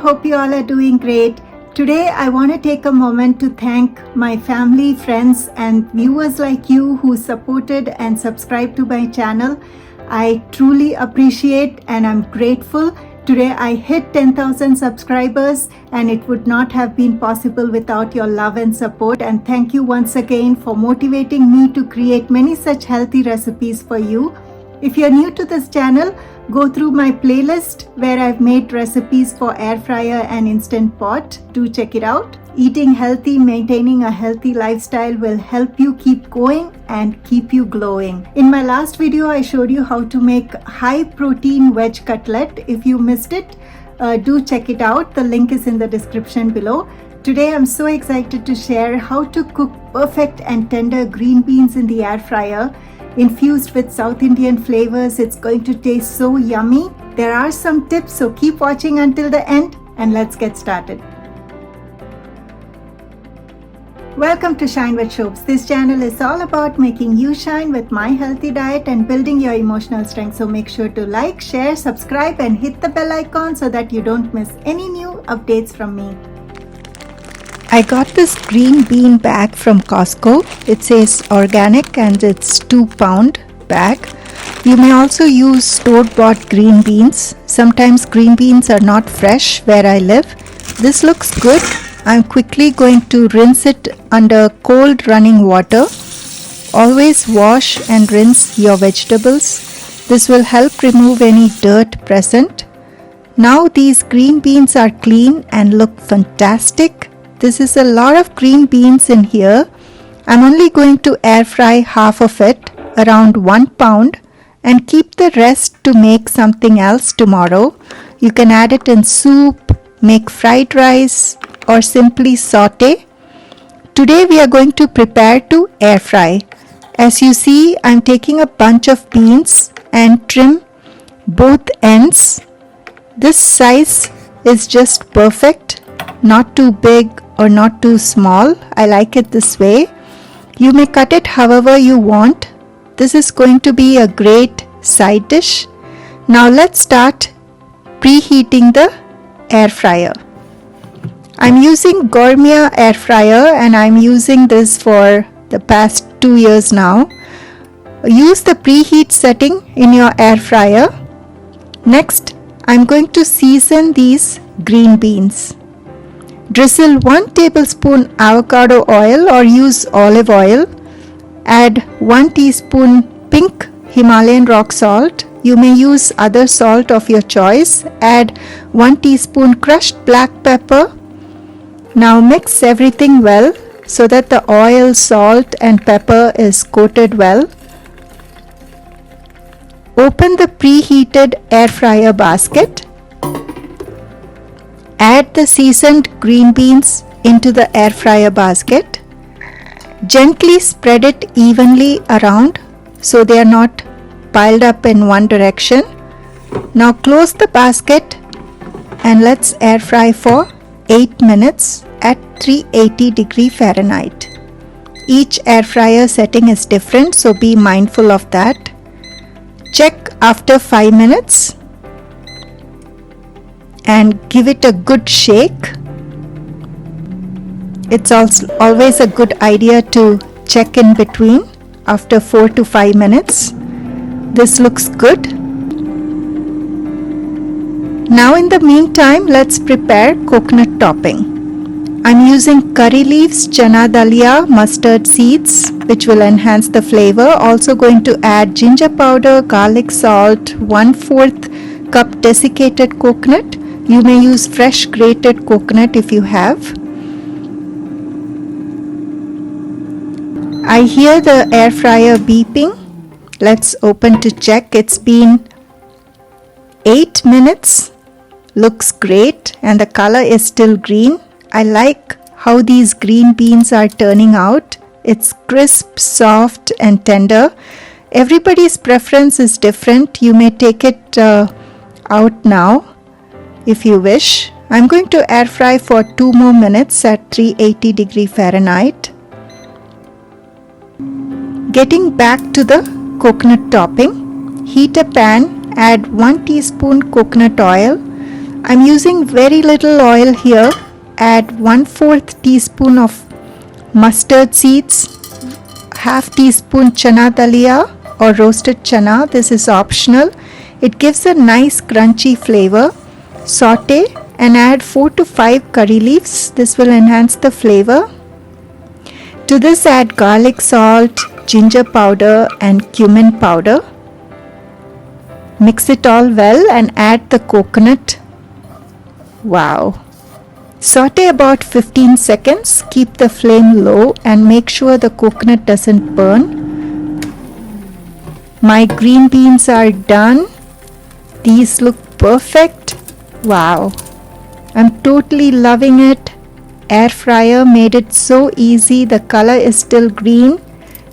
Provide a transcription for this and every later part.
hope you all are doing great. Today I want to take a moment to thank my family, friends and viewers like you who supported and subscribed to my channel. I truly appreciate and I'm grateful. Today I hit 10,000 subscribers and it would not have been possible without your love and support, and thank you once again for motivating me to create many such healthy recipes for you. If you're new to this channel, go through my playlist where I've made recipes for air fryer and instant pot. Do check it out. Eating healthy, maintaining a healthy lifestyle will help you keep going and keep you glowing. In my last video, I showed you how to make high protein veg cutlet. If you missed it, do check it out. The link is in the description below. Today, I'm so excited to share how to cook perfect and tender green beans in the air fryer. Infused with South Indian flavors, it's going to taste so yummy. There are some tips, so keep watching until the end and let's get started. Welcome to Shine with Shobs. This channel is all about making you shine with my healthy diet and building your emotional strength. So make sure to like, share, subscribe and hit the bell icon so that you don't miss any new updates from me. I got this green bean bag from Costco. It says organic and it's 2-pound bag. You may also use store-bought green beans. Sometimes green beans are not fresh where I live. This looks good. I'm quickly going to rinse it under cold running water. Always wash and rinse your vegetables. This will help remove any dirt present. Now these green beans are clean and look fantastic. This is a lot of green beans in here. I'm only going to air fry half of it, around 1 pound, and keep the rest to make something else tomorrow. You can add it in soup, make fried rice, or simply saute. Today we are going to prepare to air fry. As you see, I'm taking a bunch of beans and trim both ends. This size is just perfect, not too big or not too small. I like it this way. You may cut it however you want. This is going to be a great side dish. Now let's start preheating the air fryer. I'm using Gourmet air fryer and I'm using this for the past 2 years now. Use the preheat setting in your air fryer. Next, I'm going to season these green beans. Drizzle 1 tablespoon avocado oil or use olive oil. Add 1 teaspoon pink Himalayan rock salt. You may use other salt of your choice. Add 1 teaspoon crushed black pepper. Now mix everything well so that the oil, salt and pepper is coated well. Open the preheated air fryer basket. Add the seasoned green beans into the air fryer basket. Gently spread it evenly around so they are not piled up in one direction. Now close the basket and let's air fry for 8 minutes at 380 Fahrenheit. Each air fryer setting is different, so be mindful of that. Check after 5 minutes and give it a good shake. It's also always a good idea to check in between after 4 to 5 minutes. This looks good. Now in the meantime, let's prepare coconut topping. I'm using curry leaves, chana, daliya, mustard seeds, which will enhance the flavor. Also going to add ginger powder, garlic salt, 1/4 cup desiccated coconut. You may use fresh grated coconut if you have. I hear the air fryer beeping. Let's open to check. It's been 8 minutes. Looks great and the color is still green. I like how these green beans are turning out. It's crisp, soft and tender. Everybody's preference is different. You may take it out now if you wish. I'm going to air fry for 2 more minutes at 380 Fahrenheit. Getting back to the coconut topping, heat a pan, add 1 teaspoon coconut oil. I'm using very little oil here. Add 1/4 teaspoon of mustard seeds, half teaspoon chana daliya or roasted chana. This is optional. It gives a nice crunchy flavor. Saute and add 4 to 5 curry leaves. This will enhance the flavor. To this add garlic salt, ginger powder and cumin powder. Mix it all well and add the coconut. Wow! Saute about 15 seconds. Keep the flame low and make sure the coconut doesn't burn. My green beans are done. These look perfect. Wow! I'm totally loving it. Air fryer made it so easy. The color is still green.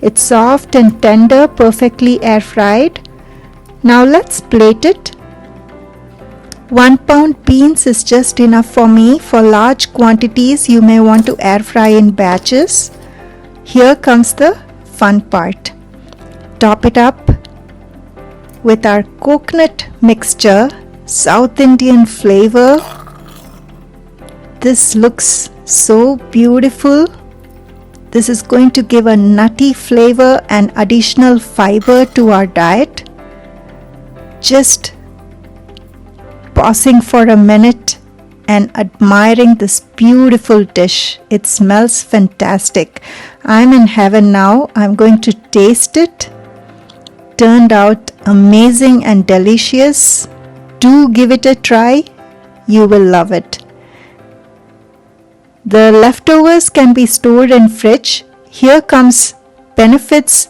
It's soft and tender, perfectly air fried. Now let's plate it. 1 pound beans is just enough for me. For large quantities, you may want to air fry in batches. Here comes the fun part. Top it up with our coconut mixture, South Indian flavor. This looks so beautiful. This is going to give a nutty flavor and additional fiber to our diet. Just pausing for a minute and admiring this beautiful dish. It smells fantastic. I'm in heaven now. I'm going to taste it. Turned out amazing and delicious. Do give it a try. You will love it. The leftovers can be stored in fridge. Here comes benefits.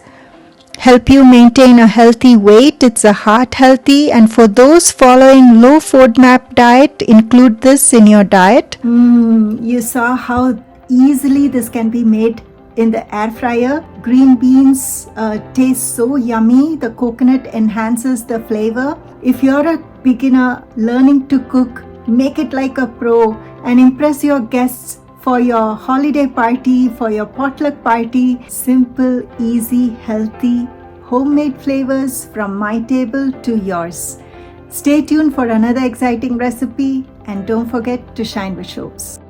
Help you maintain a healthy weight. It's a heart healthy, and for those following low FODMAP diet, include this in your diet. You saw how easily this can be made in the air fryer. Green beans taste so yummy. The coconut enhances the flavor. If you're a beginner learning to cook, make it like a pro and impress your guests for your holiday party, for your potluck party. Simple, easy, healthy, homemade flavors from my table to yours. Stay tuned for another exciting recipe and don't forget to shine with soaps.